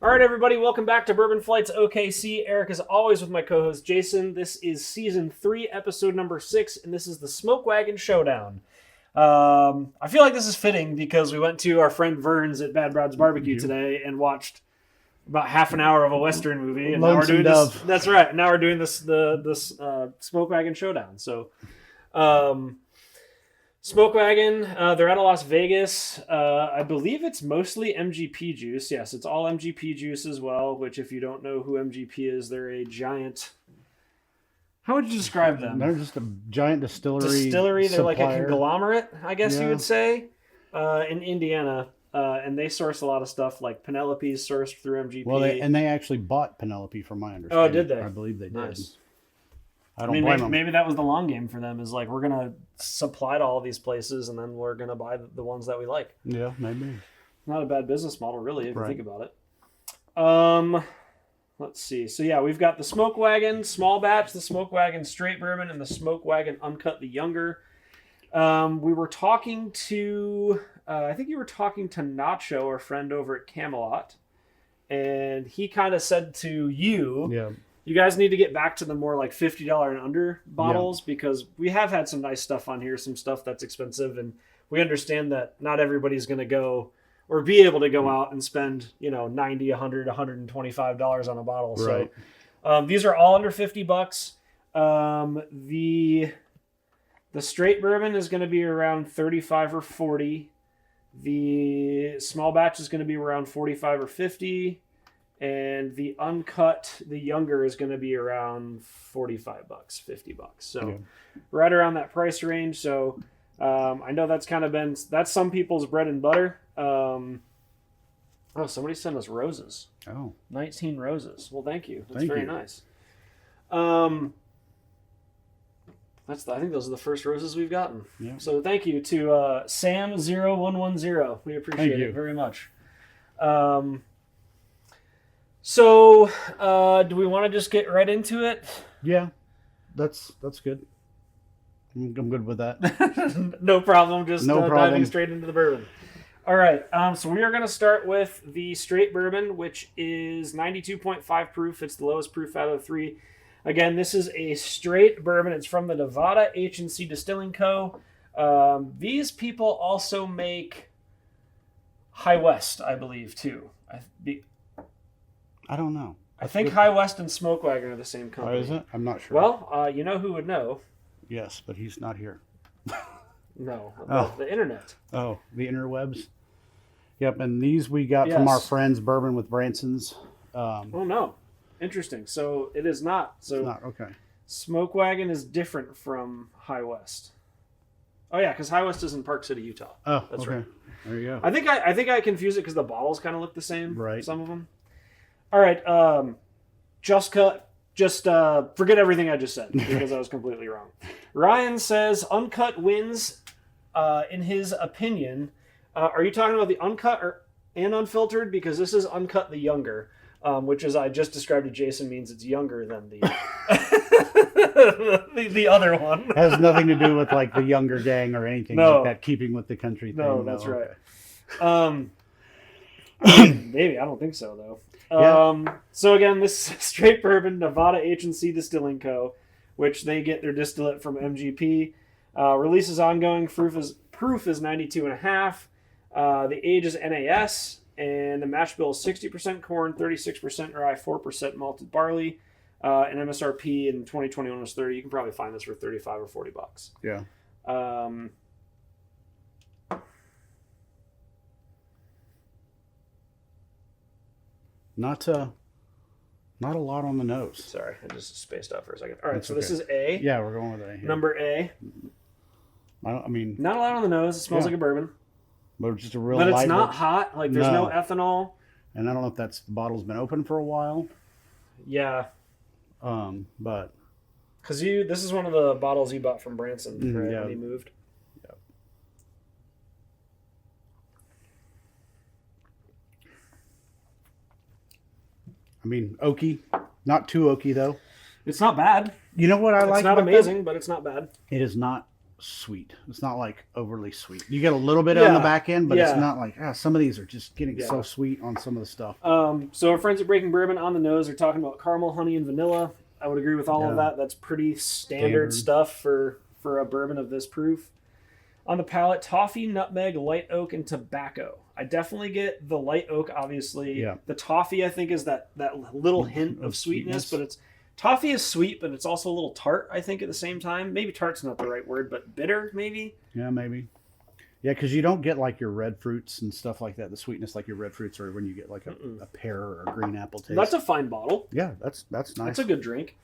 All right, everybody, welcome back to Bourbon Flights OKC. Eric is always with my co-host Jason. This is season 3, episode number 6, and this is the Smoke Wagon Showdown. I feel like this is fitting because we went to our friend Vern's at Bad Brad's Barbecue today and watched about half an hour of a Western movie, and now we're doing this. That's right. Now we're doing this Smoke Wagon Showdown. So, Smoke Wagon, they're out of Las Vegas. I believe it's mostly MGP juice. Yes, it's all MGP juice as well, which if you don't know who MGP is, they're a giant... How would you describe them? They're just a giant distillery. They're supplier. like a conglomerate, I guess you would say, in Indiana. And they source a lot of stuff like Penelope's sourced through MGP. Well, they actually bought Penelope, from my understanding. Oh, did they? I believe they did. Nice. I don't blame them. Maybe that was the long game for them, is like, we're going to supply to all these places and then we're going to buy the ones that we like. Yeah, maybe. Not a bad business model, really, if you think about it. Let's see. So, yeah, we've got the Smoke Wagon Small Batch, the Smoke Wagon Straight Bourbon, and the Smoke Wagon Uncut, the Younger. We were talking to, I think you were talking to Nacho, our friend over at Camelot, and he kind of said to you, you guys need to get back to the more like $50 and under bottles because we have had some nice stuff on here, some stuff that's expensive, and we understand that not everybody's going to go or be able to go out and spend, $90, $100, $125 on a bottle. Right. So these are all under $50. The straight bourbon is going to be around 35 or 40. The small batch is going to be around 45 or 50. And the uncut, the younger, is going to be around $45, $50. So right around that price range. So I know that's kind of that's some people's bread and butter. Somebody sent us roses. 19 roses. Well, thank you. That's very nice. I think those are the first roses we've gotten. Yeah. So thank you to Sam0110. We appreciate it very much. So do we want to just get right into it? Yeah, that's good. I'm good with that. No problem. Just diving straight into the bourbon. All right. So we are going to start with the straight bourbon, which is 92.5 proof. It's the lowest proof out of the three. Again, this is a straight bourbon. It's from the Nevada H&C Distilling Co. These people also make High West, I believe, too. I don't know. I think High West and Smoke Wagon are the same company. Oh, is it? I'm not sure. Well, you know who would know? Yes, but he's not here. No, the internet. Oh, the interwebs? Yep, and these we got from our friends Bourbon with Branson's. Oh, no. Interesting. So it is not. So it's not, okay. Smoke Wagon is different from High West. Oh yeah, because High West is in Park City, Utah. Oh, that's okay. right. There you go. I think I confuse it because the bottles kind of look the same. Right. Some of them. All right. Just forget everything I just said because I was completely wrong. Ryan says Uncut wins. In his opinion, are you talking about the Uncut and Unfiltered? Because this is Uncut the Younger. Which, as I just described to Jason, means it's younger than the the other one. Has nothing to do with like the younger gang or anything like that. Keeping with the country thing. No, that's right. Maybe I don't think so though. So again, this is straight bourbon, Nevada H&C Distilling Co., which they get their distillate from MGP. Release is ongoing. Proof is 92.5. The age is NAS. And the mash bill is 60% corn, 36% rye, 4% malted barley. And MSRP in 2021 was $30. You can probably find this for $35 or $40. Yeah. Not a lot on the nose. Sorry, I just spaced out for a second. All right, That's so this is A. Yeah, we're going with A. Here. Number A. I mean, not a lot on the nose. It smells like a bourbon. But it's just a real But it's light not hot. Like, there's no ethanol. And I don't know if the bottle's been open for a while. Yeah. But because this is one of the bottles you bought from Branson, right? Yeah. When he moved. Yep. I mean, oaky, not too oaky though. It's not bad. You know what I like? It's not amazing, but it's not bad. It is not sweet. It's not like overly sweet. You get a little bit on the back end, but it's not like some of these are just getting so sweet on some of the stuff. So our friends at Breaking Bourbon on the nose are talking about caramel, honey, and vanilla. I would agree with all of that. That's pretty standard stuff for a bourbon of this proof. On the palate, toffee, nutmeg, light oak, and tobacco. I definitely get the light oak, obviously. Yeah. The toffee, I think, is that little hint of sweetness, but toffee is sweet, but it's also a little tart, I think, at the same time. Maybe tart's not the right word, but bitter, maybe? Yeah, maybe. Yeah, because you don't get like your red fruits and stuff like that, the sweetness like your red fruits, or when you get like a pear or a green apple taste. That's a fine bottle. Yeah, that's nice. That's a good drink.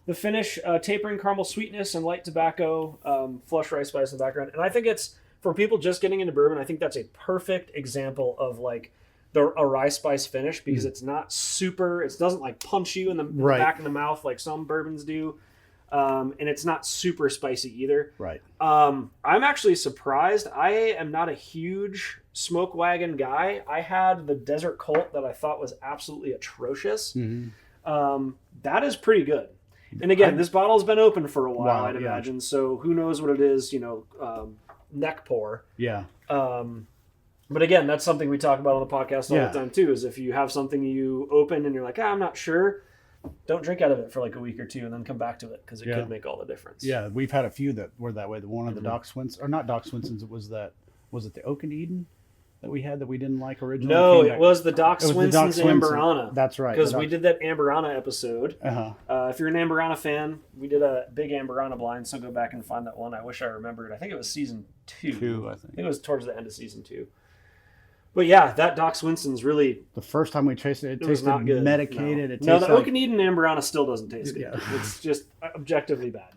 The finish, tapering caramel sweetness and light tobacco, flush rice spice in the background. And I think it's, for people just getting into bourbon, I think that's a perfect example of like a rye spice finish, because it's not super, it doesn't like punch you in the back of the mouth like some bourbons do. And it's not super spicy either. Right. I'm actually surprised. I am not a huge Smoke Wagon guy. I had the Desert Colt that I thought was absolutely atrocious. Mm-hmm. That is pretty good. And again, this bottle's been open for a while, I'd imagine. So who knows what it is, neck pour. Yeah. But again, that's something we talk about on the podcast all the time too, is if you have something you open and you're like, I'm not sure, don't drink out of it for like a week or two and then come back to it, because it could make all the difference. Yeah, we've had a few that were that way. The one of the Doc Swinsons, or not Doc Swinsons, was it the Oak and Eden that we had that we didn't like originally? No, it was the Doc Swinson's Amberana. That's right. Because we did that Amberana episode. If you're an Amberana fan, we did a big Amberana blind, so go back and find that one. I wish I remembered. I think it was season 2. I think it was towards the end of season 2. But yeah, that Doc Swinson's really... The first time we tasted it, tasted not good. medicated. No, the Oak and Eden Amberana still doesn't taste good. Yeah. It's just objectively bad.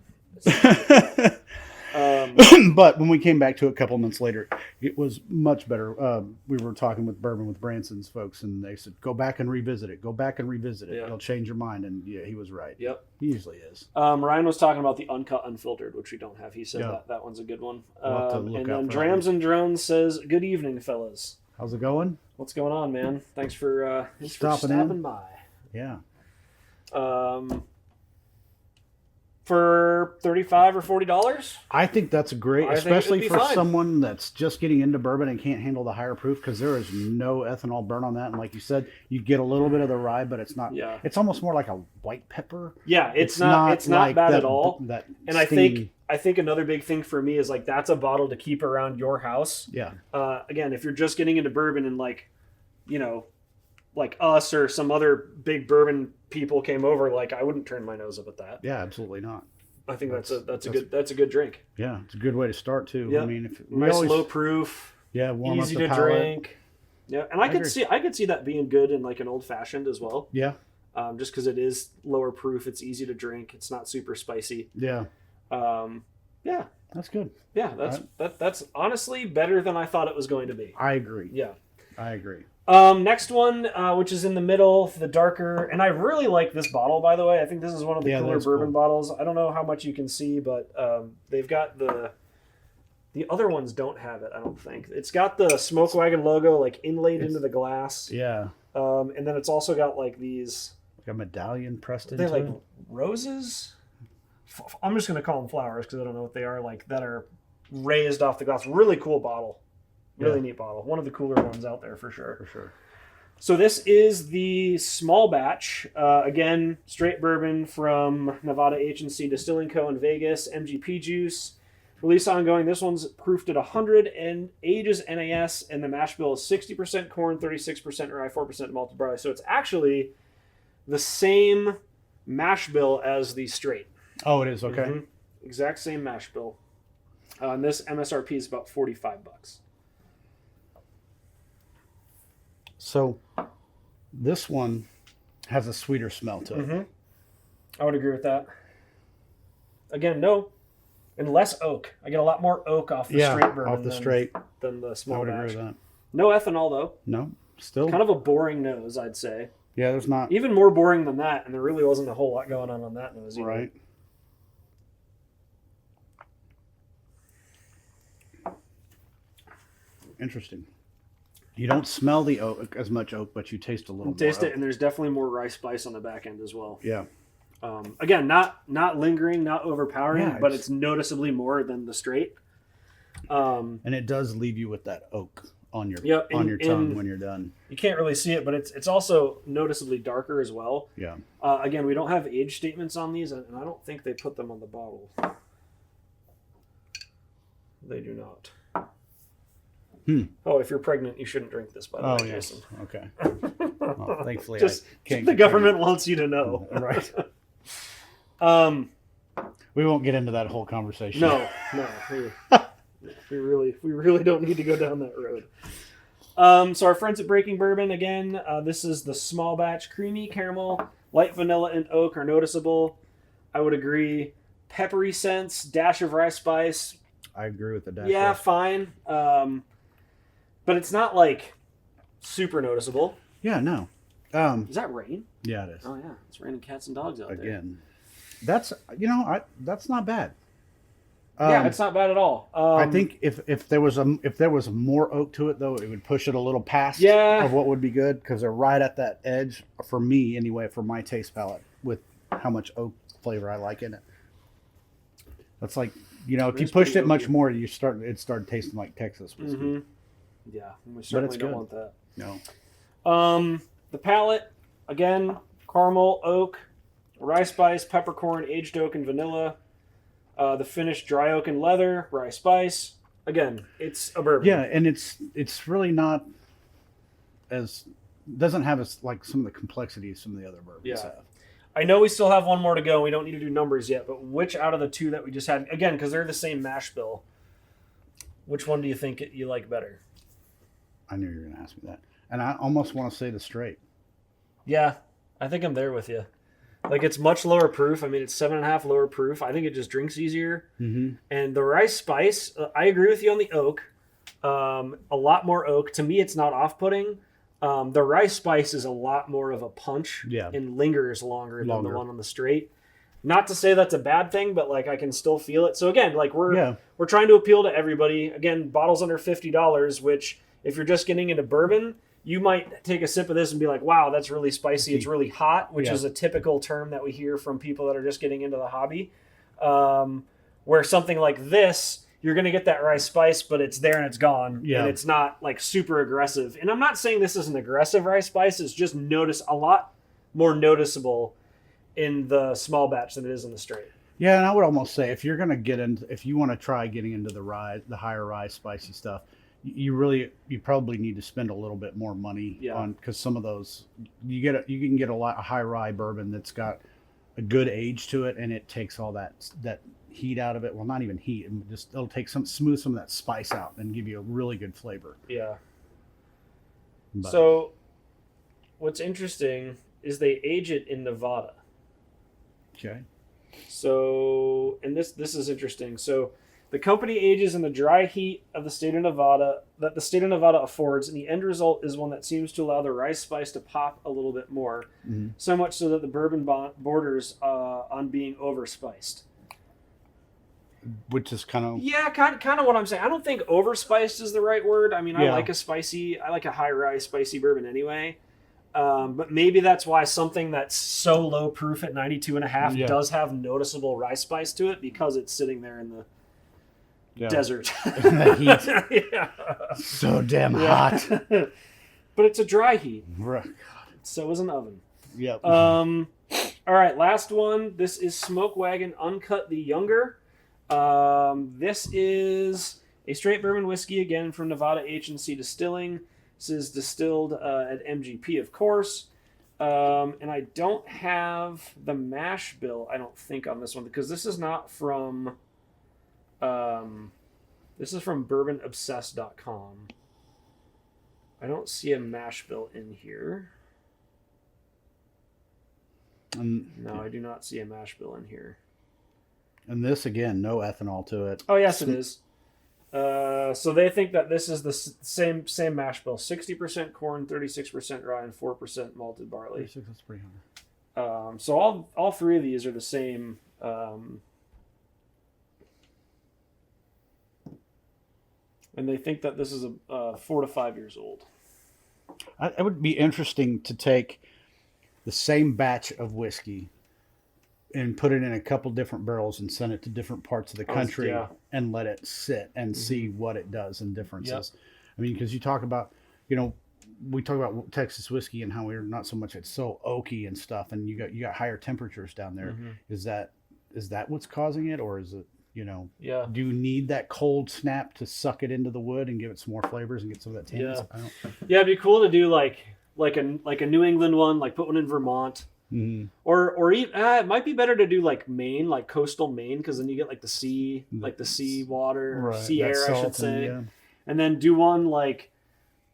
But when we came back to it a couple months later, it was much better. We were talking with Bourbon with Branson's folks, and they said, go back and revisit it. Go back and revisit it. It'll change your mind. And yeah, he was right. Yep. He usually is. Ryan was talking about the Uncut Unfiltered, which we don't have. He said that one's a good one. And then Drams and Drones says, good evening, fellas. How's it going? What's going on, man? Thanks for stopping by. Yeah. For $35 or $40? I think that's great, especially for someone that's just getting into bourbon and can't handle the higher proof, because there is no ethanol burn on that. And like you said, you get a little bit of the rye, but it's not. Yeah. It's almost more like a white pepper. Yeah, it's not like bad at all. And I think another big thing for me is like that's a bottle to keep around your house. Yeah. Again, if you're just getting into bourbon and like us or some other big bourbon people came over, like I wouldn't turn my nose up at that. Yeah, absolutely not. I think that's a good drink. Yeah, it's a good way to start too. Yeah. I mean, low proof. Yeah, warm easy up the to palate. drink. Yeah, and I could see that being good in like an old fashioned as well. Yeah. Just because it is lower proof, it's easy to drink. It's not super spicy. Yeah. Yeah. That's good. Yeah, that's honestly better than I thought it was going to be. I agree. Yeah. I agree. Next one, which is in the middle, the darker, and I really like this bottle, by the way. I think this is one of the cooler bourbon bottles. I don't know how much you can see, but they've got the other ones don't have it, I don't think. It's got the Smoke Wagon logo like inlaid into the glass. Yeah. And then it's also got like these... Like a medallion pressed into it. They're like roses? I'm just going to call them flowers because I don't know what they are, like that are raised off the glass. Really cool bottle. Really neat bottle. One of the cooler ones out there for sure. For sure. So this is the small batch. Again, straight bourbon from Nevada H&C Distilling Co. in Vegas. MGP juice. Release ongoing. This one's proofed at 100 and ages NAS. And the mash bill is 60% corn, 36% rye, 4% malted barley. So it's actually the same mash bill as the straight. Oh, it is? Okay. Mm-hmm. Exact same mash bill. And this MSRP is about $45. So this one has a sweeter smell to it. Mm-hmm. I would agree with that. Again, and less oak. I get a lot more oak off the straight bourbon than the small batch. I would agree with that. No ethanol, though. No, still. Kind of a boring nose, I'd say. Yeah, there's not. Even more boring than that, and there really wasn't a whole lot going on that nose either. Right. Interesting. You don't smell the oak as much oak, but you taste a little more. Taste it, and there's definitely more rice spice on the back end as well. Yeah. Again, not lingering, not overpowering, but it's it's noticeably more than the straight. And it does leave you with that oak on your tongue when you're done. You can't really see it, but it's also noticeably darker as well. Yeah. Again, we don't have age statements on these, and I don't think they put them on the bottle. They do not. Oh, if you're pregnant, you shouldn't drink this, by the way, yes. Jason. Okay. Well, thankfully, just the government wants you to know. Right. We won't get into that whole conversation. No. We really don't need to go down that road. So our friends at Breaking Bourbon, again, this is the small batch. Creamy caramel, light vanilla, and oak are noticeable. I would agree. Peppery scents, dash of rice spice. I agree with the dash. Yeah, fine. But it's not like super noticeable. Yeah, no. Is that rain? Yeah, it is. Oh yeah, it's raining cats and dogs out there. Again, that's that's not bad. Yeah, it's not bad at all. I think if there was more oak to it, though, it would push it a little past of what would be good, because they're right at that edge for me anyway, for my taste palette, with how much oak flavor I like in it. That's like, if you pushed it much more, it started tasting like Texas whiskey. Mm-hmm. Yeah, we certainly don't want that. No. The palate, again, caramel, oak, rye spice, peppercorn, aged oak, and vanilla. The finish, dry oak and leather, rye spice. Again, it's a bourbon. Yeah, and it's really not doesn't have like some of the complexities some of the other bourbons have. I know we still have one more to go. We don't need to do numbers yet, but which out of the two that we just had, again, because they're the same mash bill, which one do you think you like better? I knew you were going to ask me that. And I almost want to say the straight. Yeah, I think I'm there with you. Like, it's much lower proof. I mean, it's 7.5 lower proof. I think it just drinks easier. Mm-hmm. And the rice spice, I agree with you on the oak. A lot more oak. To me, it's not off-putting. The rice spice is a lot more of a punch and lingers longer than the one on the straight. Not to say that's a bad thing, but like I can still feel it. So again, like we're trying to appeal to everybody. Again, bottles under $50, which if you're just getting into bourbon, you might take a sip of this and be like, wow, that's really spicy. It's really hot, which is a typical term that we hear from people that are just getting into the hobby. Where something like this, you're going to get that rice spice, but it's there and it's gone. Yeah. And it's not like super aggressive. And I'm not saying this is an aggressive rice spice. It's just a lot more noticeable in the small batch than it is in the straight. Yeah, and I would almost say if you want to try getting into the higher rye spicy stuff, you probably need to spend a little bit more money on, because some of those you can get a high rye bourbon that's got a good age to it, and it takes all that heat out of it. Well, not even heat, it'll take smooth some of that spice out and give you a really good flavor. Yeah. But. So, what's interesting is they age it in Nevada. Okay. So, and this is interesting. So, the company ages in the dry heat of the state of Nevada that the state of Nevada affords, and the end result is one that seems to allow the rice spice to pop a little bit more, so much so that the bourbon borders on being overspiced. Which is kind of what I'm saying. I don't think overspiced is the right word. I mean, I like a high rye spicy bourbon anyway. But maybe that's why something that's so low proof at 92.5 does have noticeable rye spice to it, because it's sitting there in the desert. In the heat. So damn hot. But it's a dry heat. Right. So is an oven. Yep. All right, last one. This is Smoke Wagon Uncut the Younger. This is a straight bourbon whiskey, again from Nevada H&C Distilling. This is distilled at MGP, of course. And I don't have the mash bill, I don't think, on this one, because this is not from... this is from bourbonobsessed.com. I don't see a mash bill in here. No, I do not see a mash bill in here. And this, again, no ethanol to it. Oh, yes, it is. So they think that this is the same mash bill. 60% corn, 36% rye, and 4% malted barley. 36, that's 300. So all three of these are the same. And they think that this is 4 to 5 years old. It would be interesting to take the same batch of whiskey and put it in a couple different barrels and send it to different parts of the country and let it sit and see what it does and differences. Yep. I mean, because you talk about, we talk about Texas whiskey and how we're not so much, it's so oaky and stuff, and you got higher temperatures down there. Is that what's causing it, or is it, do you need that cold snap to suck it into the wood and give it some more flavors and get some of that tannins? It'd be cool to do like a New England one, like put one in Vermont. Or it might be better to do like Maine, like coastal Maine, because then you get like the sea water, sea air, I should say. And then do one like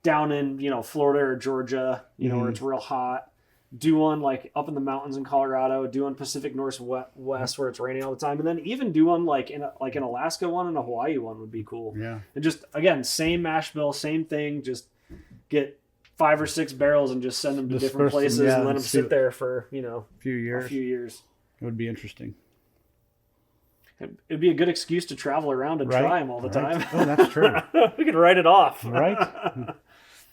down in Florida or Georgia, where it's real hot. Do one like up in the mountains in Colorado. Do one Pacific Northwest where it's raining all the time, and then even do one like an Alaska one and a Hawaii one would be cool. Yeah, and just again, same mash bill, same thing. Just get 5 or 6 barrels and just send them to different places and let them sit there for a few years. It would be interesting. It'd be a good excuse to travel around and try them all the time. Oh, that's true. We could write it off. Right.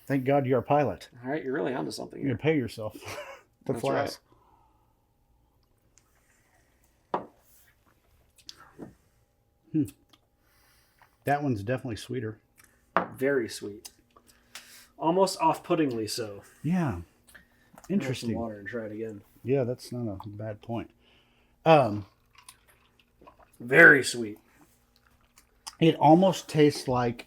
Thank God you're a pilot. All right, you're really onto something. You're gonna pay yourself to fly. Right. That one's definitely sweeter. Very sweet. Almost off-puttingly so. Yeah. Interesting. Some water and try it again. Yeah, that's not a bad point. Very sweet. It almost tastes like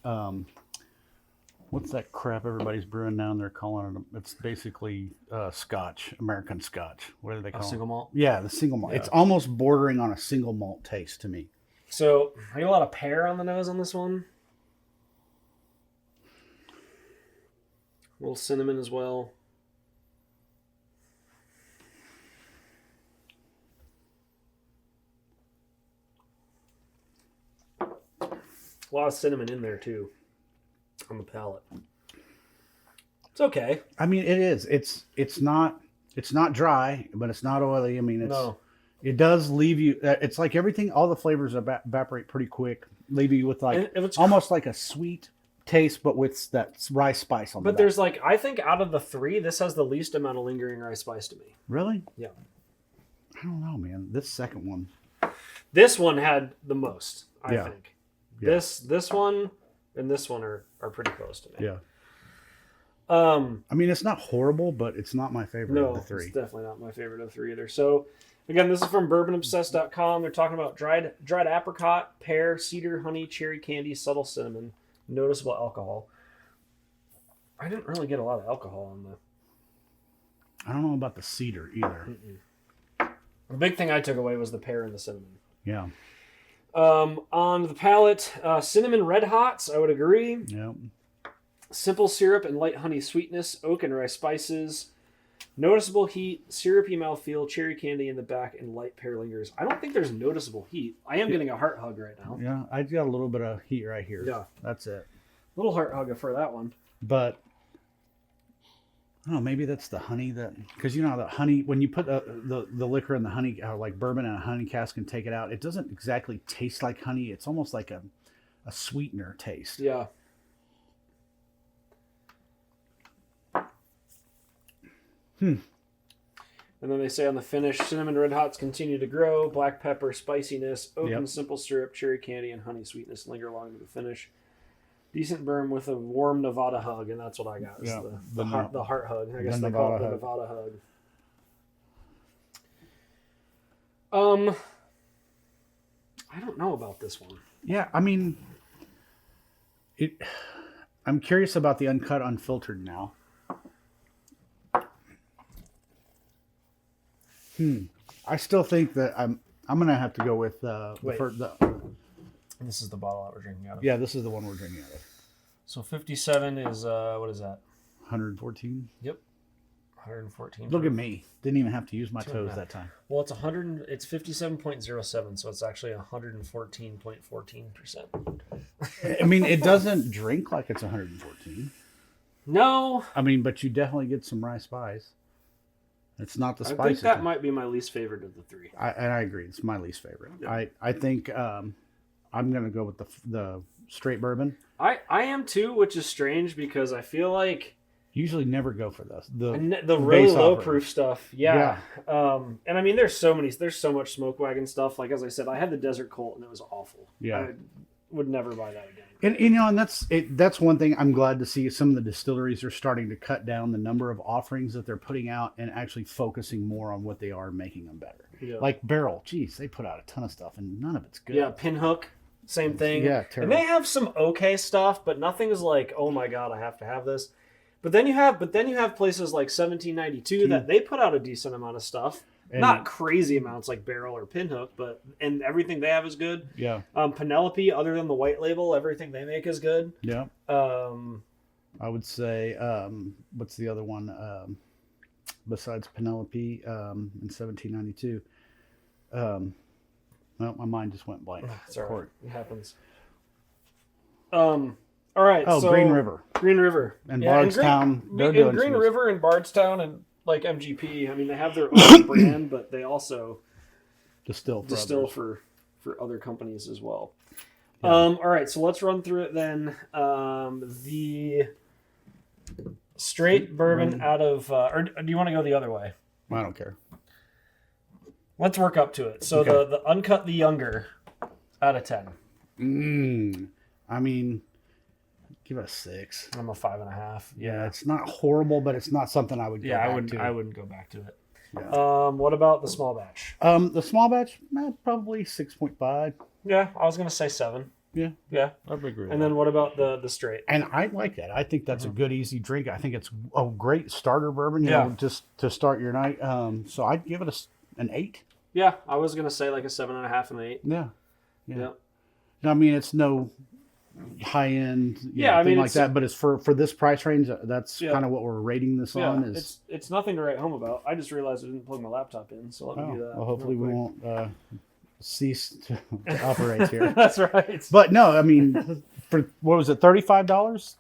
what's that crap everybody's brewing now? They're calling it. It's basically Scotch, American Scotch. What do they call it? Single malt. Yeah, the single malt. Yeah. It's almost bordering on a single malt taste to me. So I get a lot of pear on the nose on this one. A little cinnamon as well. A lot of cinnamon in there too, on the palate. It's okay. I mean, it is. It's not dry, but it's not oily. I mean, it does leave you. It's like everything. All the flavors evaporate pretty quick. Leave you with like almost like a sweet taste, but with that rye spice on the back. There's like, I think out of the 3, this has the least amount of lingering rye spice to me. Really? Yeah. I don't know, man. This second one. This one had the most, I think. Yeah. This one and this one are pretty close to me. Yeah. I mean, it's not horrible, but it's not my favorite of the 3. It's definitely not my favorite of the 3 either. So, again, this is from bourbonobsessed.com. They're talking about dried apricot, pear, cedar, honey, cherry candy, subtle cinnamon, noticeable alcohol. I didn't really get a lot of alcohol on the... I don't know about the cedar either. The big thing I took away was the pear and the cinnamon. Yeah. On the palate, cinnamon red hots, I would agree. Yeah. Simple syrup and light honey sweetness, oak and rye spices, noticeable heat, syrupy mouthfeel, cherry candy in the back, and light pear lingers. I don't think there's noticeable heat. I am getting a heart hug right now. Yeah, I got a little bit of heat right here. Yeah. That's it. Little heart hug for that one. But, I don't know, maybe that's the honey that... Because you know how the honey, when you put the liquor in the honey, like bourbon in a honey cask and take it out, it doesn't exactly taste like honey. It's almost like a sweetener taste. Yeah. And then they say on the finish, cinnamon red hots continue to grow, black pepper spiciness, oak and simple syrup, cherry candy, and honey sweetness linger along to the finish. Decent burn with a warm Nevada hug, and that's what I got. Yeah, the heart hug. I guess they call it the Nevada hug. I don't know about this one. Yeah, I mean, I'm curious about the Uncut Unfiltered now. I still think that I'm gonna have to go with This is the bottle that we're drinking out of. Yeah, this is the one we're drinking out of. So 57 is what is that? 114. Yep, 114. Look at me! Didn't even have to use my toes that time. Well, it's 100. It's 57.07, so it's actually 114.14%. I mean, it doesn't drink like it's 114. No. I mean, but you definitely get some rye spice. It's not the spice. I think that might be my least favorite of the 3. And I agree. It's my least favorite. Yeah. I think I'm going to go with the straight bourbon. I am too, which is strange because I feel like Usually never go for this. The really low proof stuff. Yeah. And I mean, there's so much Smoke Wagon stuff. Like, as I said, I had the Desert Colt and it was awful. Yeah. I would never buy that again. And that's one thing I'm glad to see. Some of the distilleries are starting to cut down the number of offerings that they're putting out and actually focusing more on what they are, making them better. Yeah. Like Barrel, geez, they put out a ton of stuff and none of it's good. Yeah, Pinhook, same thing. Yeah, terrible. And they have some okay stuff, but nothing is like, oh my god, I have to have this. But then you have places like 1792 that they put out a decent amount of stuff. And not crazy amounts like Barrel or Pinhook, and everything they have is good. Yeah. Penelope, other than the white label, everything they make is good. Yeah. I would say, what's the other one besides Penelope in 1792? Well, my mind just went blank. It's all right. It happens. All right. Oh, so Green River. And Bardstown. Green River and Bardstown and like MGP. I mean, they have their own brand, but they also distill for other companies as well. Yeah. All right, so let's run through it then. The straight bourbon out of, or do you want to go the other way? I don't care. Let's work up to it. So the Uncut the Younger out of 10. I mean, give it a 6. I'm a 5.5. Yeah, it's not horrible, but it's not something I would go back to. I wouldn't go back to it. Yeah. What about the small batch? The small batch, probably 6.5. Yeah, I was gonna say 7. Yeah, I would agree. And then what about the straight? And I like that. I think that's a good, easy drink. I think it's a great starter bourbon, you know, just to start your night. So I'd give it an 8. Yeah, I was gonna say like a 7.5 and an 8. Yeah. I mean, it's no high end, thing like that, but it's for this price range. That's kind of what we're rating this on. It's nothing to write home about. I just realized I didn't plug my laptop in, so let me do that. Well, hopefully we won't cease to operate here. That's right. But no, I mean, for what was it, $35?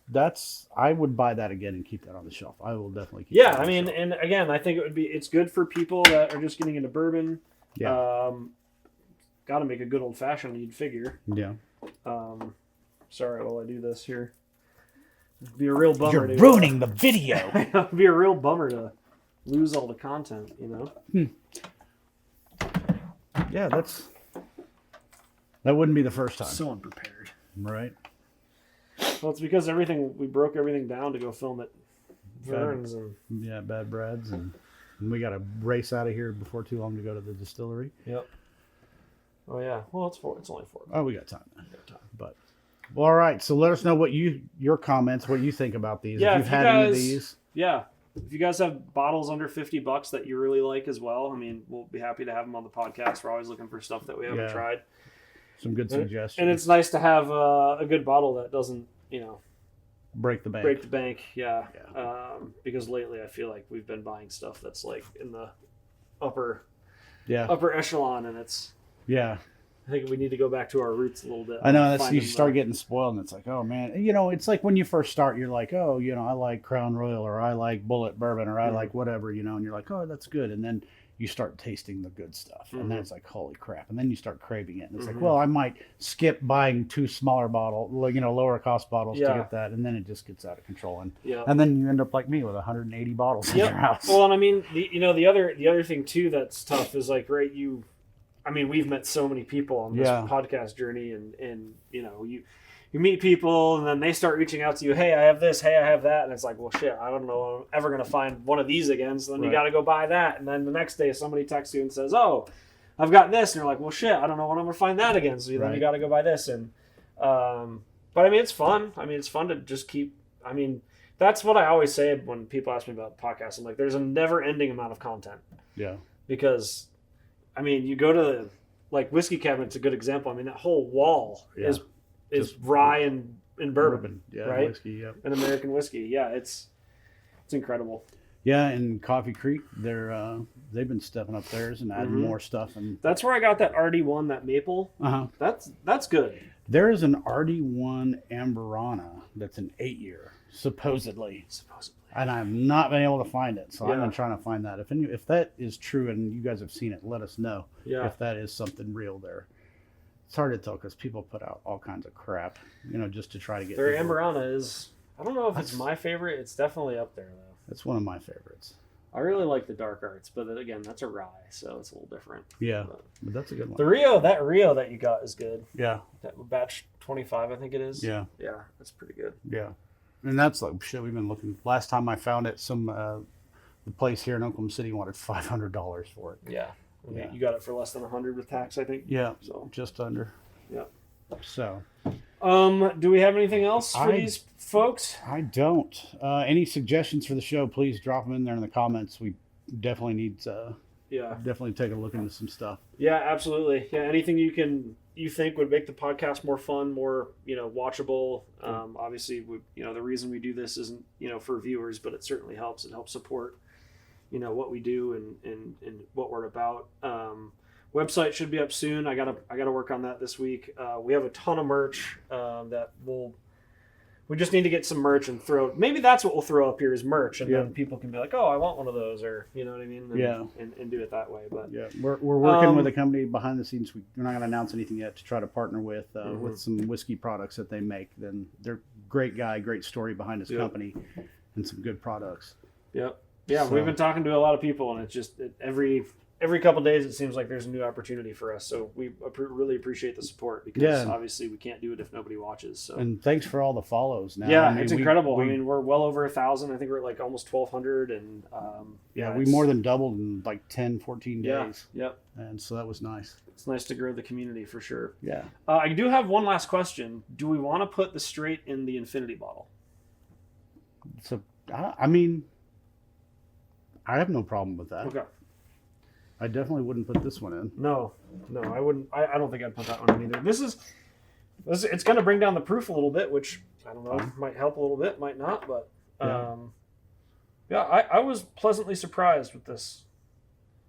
I would buy that again and keep that on the shelf. I will definitely keep that on the shelf. And again, I think it's good for people that are just getting into bourbon. Yeah. Got to make a good old fashioned, you'd figure. Yeah. Sorry while I do this here. It'd be a real bummer. You're ruining the video. It'd be a real bummer to lose all the content, you know? Yeah, that wouldn't be the first time. So unprepared. Right. Well, it's because we broke everything down to go film at Vern's and Bad Brad's, and we got to race out of here before too long to go to the distillery. Yep. Oh yeah. Well, it's only 4. Oh, we got time. But well, all right. So let us know your comments, what you think about these. Yeah, if you've had any of these. Yeah. If you guys have bottles under $50 that you really like as well, I mean, we'll be happy to have them on the podcast. We're always looking for stuff that we haven't tried. Some good suggestions. And it's nice to have a good bottle that doesn't, break the bank. Yeah. Because lately I feel like we've been buying stuff that's like in the upper echelon, and it's I think we need to go back to our roots a little bit. I know you start getting spoiled, and it's like, oh man, it's like when you first start, you're like, oh, I like Crown Royal, or I like Bullet Bourbon, or I like whatever, and you're like, oh, that's good, and then you start tasting the good stuff, and then it's like, holy crap, and then you start craving it, and it's like, well, I might skip buying 2 smaller bottles, lower cost bottles to get that, and then it just gets out of control, and then you end up like me with 180 bottles in your house. Well, and I mean, the other thing too that's tough is like, right, we've met so many people on this podcast journey, and you meet people, and then they start reaching out to you. Hey, I have this. Hey, I have that. And it's like, well, shit, I don't know. I'm ever going to find one of these again. So then you got to go buy that. And then the next day somebody texts you and says, oh, I've got this. And you're like, well, shit, I don't know when I'm going to find that again. So then you got to go buy this. And, but I mean, it's fun. I mean, it's fun to just keep, that's what I always say when people ask me about podcasts. I'm like, there's a never ending amount of content. Yeah. Because, you go to like Whiskey Cabinet's a good example. That whole wall is rye and bourbon, right? Whiskey, and American whiskey. Yeah, it's incredible. Yeah, and Coffee Creek, they've been stepping up theirs and adding more stuff, and that's where I got that RD1, that maple. That's good. There is an RD1 Amberana that's an 8-year, supposedly. And I've not been able to find it, so I've been trying to find that. If that is true and you guys have seen it, let us know if that is something real there. It's hard to tell because people put out all kinds of crap, just to try to get. Their Amberana is I don't know if it's my favorite. It's definitely up there, though. That's one of my favorites. I really like the Dark Arts, but then again, that's a rye, so it's a little different. Yeah, but that's a good one. The Rio that you got is good. Yeah. That batch 25, I think it is. Yeah. Yeah, that's pretty good. Yeah. And that's like, shit, we've been looking. Last time I found it, the place here in Oklahoma City wanted $500 for it. Yeah. You got it for less than 100 with tax, I think. Yeah. So just under. Yeah. So. Do we have anything else for these folks? I don't. Any suggestions for the show, please drop them in there in the comments. We definitely need to definitely take a look into some stuff. Yeah, absolutely. Yeah, anything you think would make the podcast more fun, more, watchable. Obviously, the reason we do this isn't, for viewers, but it certainly helps. It helps support, what we do and what we're about. Website should be up soon. I gotta work on that this week. We have a ton of merch that we just need to get some merch and maybe that's what we'll throw up here is merch, and then people can be like, oh, I want one of those, or you know what I mean? And do it that way. But yeah, we're working with a company behind the scenes. We're not gonna announce anything yet to try to partner with some whiskey products that they make. Then they're great guy, great story behind his company, and some good products. Yep. Yeah, so, we've been talking to a lot of people, and it's just every couple of days, it seems like there's a new opportunity for us. So we really appreciate the support because obviously we can't do it if nobody watches. So and thanks for all the follows now. Yeah, it's incredible. We're well over 1,000. I think we're at like almost 1,200. And we more than doubled in like 10, 14 days. Yep. And so that was nice. It's nice to grow the community for sure. Yeah. I do have one last question. Do we want to put the straight in the infinity bottle? So, I mean, I have no problem with that. Okay. I definitely wouldn't put this one in. No, I wouldn't. I don't think I'd put that one in either. It's going to bring down the proof a little bit, which I don't know, might help a little bit, might not, but I was pleasantly surprised with this.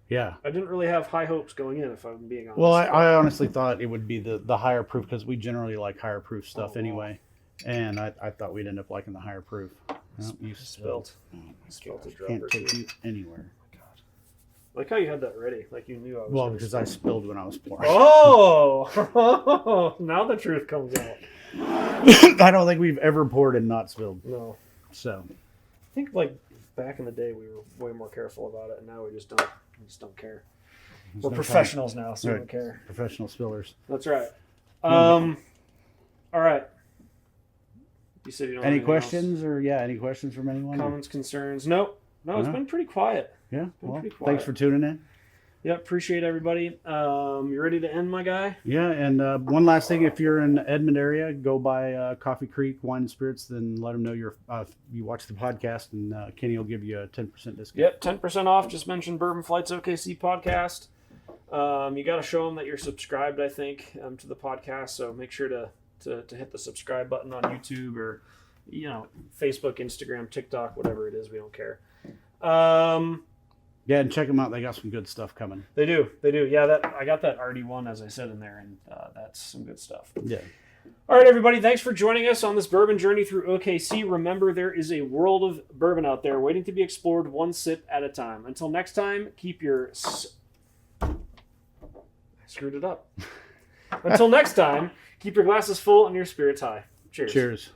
Yeah. I didn't really have high hopes going in, if I'm being honest. Well, I honestly thought it would be the higher proof because we generally like higher proof stuff anyway. And I thought we'd end up liking the higher proof. You spilled. Oh, I spilled a drop. Can't take you anywhere. Like how you had that ready, like you knew I was. Well, because I spilled when I was pouring. Oh, now the truth comes out. I don't think we've ever poured and not spilled. No. So, I think like back in the day we were way more careful about it, and now we just don't care. We're professionals now, so we don't care. Professional spillers. That's right. All right. You said you don't. Any questions else? Any questions from anyone? Comments, concerns? Nope. No, it's been pretty quiet. Yeah, well, thanks for tuning in. Yeah, appreciate everybody. You ready to end, my guy? Yeah, and one last thing. If you're in the Edmond area, go by Coffee Creek Wine and Spirits, then let them know you watch the podcast, and Kenny will give you a 10% discount. Yep, 10% off. Just mention Bourbon Flights OKC podcast. You got to show them that you're subscribed, I think, to the podcast, so make sure to hit the subscribe button on YouTube or, Facebook, Instagram, TikTok, whatever it is. We don't care. Yeah, and check them out. They got some good stuff coming. They do. Yeah, I got that RD1, as I said, in there, and that's some good stuff. Yeah. All right, everybody. Thanks for joining us on this bourbon journey through OKC. Remember, there is a world of bourbon out there waiting to be explored one sip at a time. Until next time, keep your... I screwed it up. Until next time, keep your glasses full and your spirits high. Cheers. Cheers.